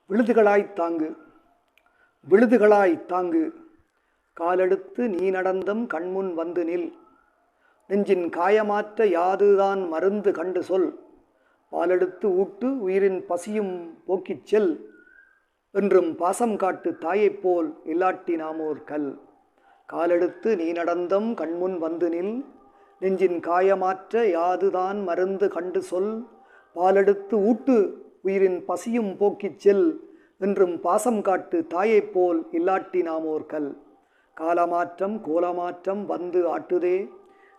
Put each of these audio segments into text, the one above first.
விழுதுகளாய்த் தாங்கு விழுதுகளாய்த் தாங்கு காலெடுத்து நீ நடந்தம் கண்முன் வந்து நில். நெஞ்சின் காயமாற்ற யாதுதான் மருந்து கண்டு சொல். பாலெடுத்து ஊட்டு உயிரின் பசியும் போக்கிச் செல். என்றும் பாசம் காட்டு தாயைப் போல் இல்லாட்டி நாமோர் கல். காலெடுத்து நீ நடந்தம் கண்முன் வந்து நில். நெஞ்சின் காயமாற்ற யாதுதான் மருந்து கண்டு சொல். பாலெடுத்து ஊட்டு உயிரின் பசியும் போக்கிச் செல். என்றும் பாசம் காட்டு தாயைப் போல் இல்லாட்டி நாமோர் கல். காலமாற்றம் கோலமாற்றம் வந்து ஆட்டுதே.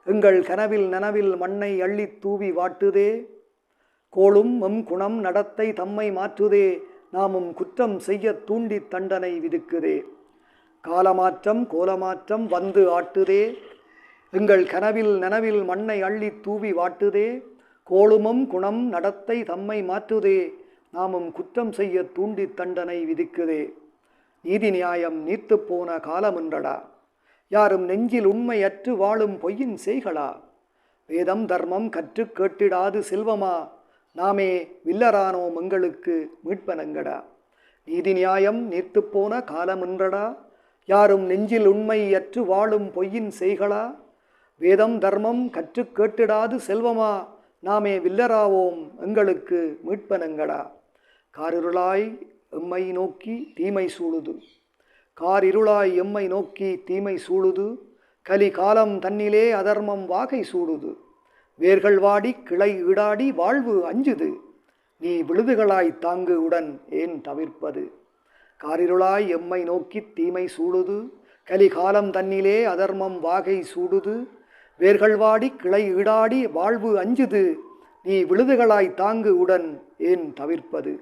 எங்கள் கனவில் நனவில் மண்ணை அள்ளித் தூவி வாட்டுதே. கோளும் குணம் நடத்தை தம்மை மாற்றுதே. நாமும் குற்றம் செய்யத் தூண்டித் தண்டனை விதிக்குதே. காலமாற்றம் கோலமாற்றம் வந்து ஆட்டுதே. எங்கள் கனவில் நனவில் மண்ணை அள்ளித் தூவி வாட்டுதே. கோளுமம் குணம் நடத்தை தம்மை மாற்றுதே. நாமும் குற்றம் செய்யத் தூண்டித் தண்டனை விதிக்குதே. நீதி நியாயம் நீர்த்துப் போன காலமென்றடா. யாரும் நெஞ்சில் உண்மை அற்று வாழும் பொய்யின் செய்களா. வேதம் தர்மம் கற்றுக் கேட்டிடாது செல்வமா. நாமே வில்லரானோம் எங்களுக்கு மீட்பனங்கடா. நீதி நியாயம் நீர்த்துப் போன காலமென்றடா. யாரும் நெஞ்சில் உண்மை அற்று வாழும் பொய்யின் செய்களா. வேதம் தர்மம் கற்றுக் கேட்டிடாது செல்வமா. நாமே வில்லராவோம் எங்களுக்கு மீட்பனங்கடா. காரிருளாய் எம்மை நோக்கி தீமை சூழுது. காரிருளாய் எம்மை நோக்கி தீமை சூழுது. கலி காலம் தன்னிலே அதர்மம் வாகை சூடுது. வேர்கள் வாடி கிளை ஈடாடி வாழ்வு அஞ்சுது. நீ விழுதுகளாய் தாங்கு உடன் ஏன் தவிர்ப்பது. காரிருளாய் எம்மை நோக்கி தீமை சூழுது. கலி காலம் தன்னிலே அதர்மம் வாகை சூடுது. வேர்கள் வாடி கிளை ஈடாடி வாழ்வு அஞ்சுது. நீ விழுதுகளாய் தாங்கு உடன் ஏன் தவிர்ப்பது.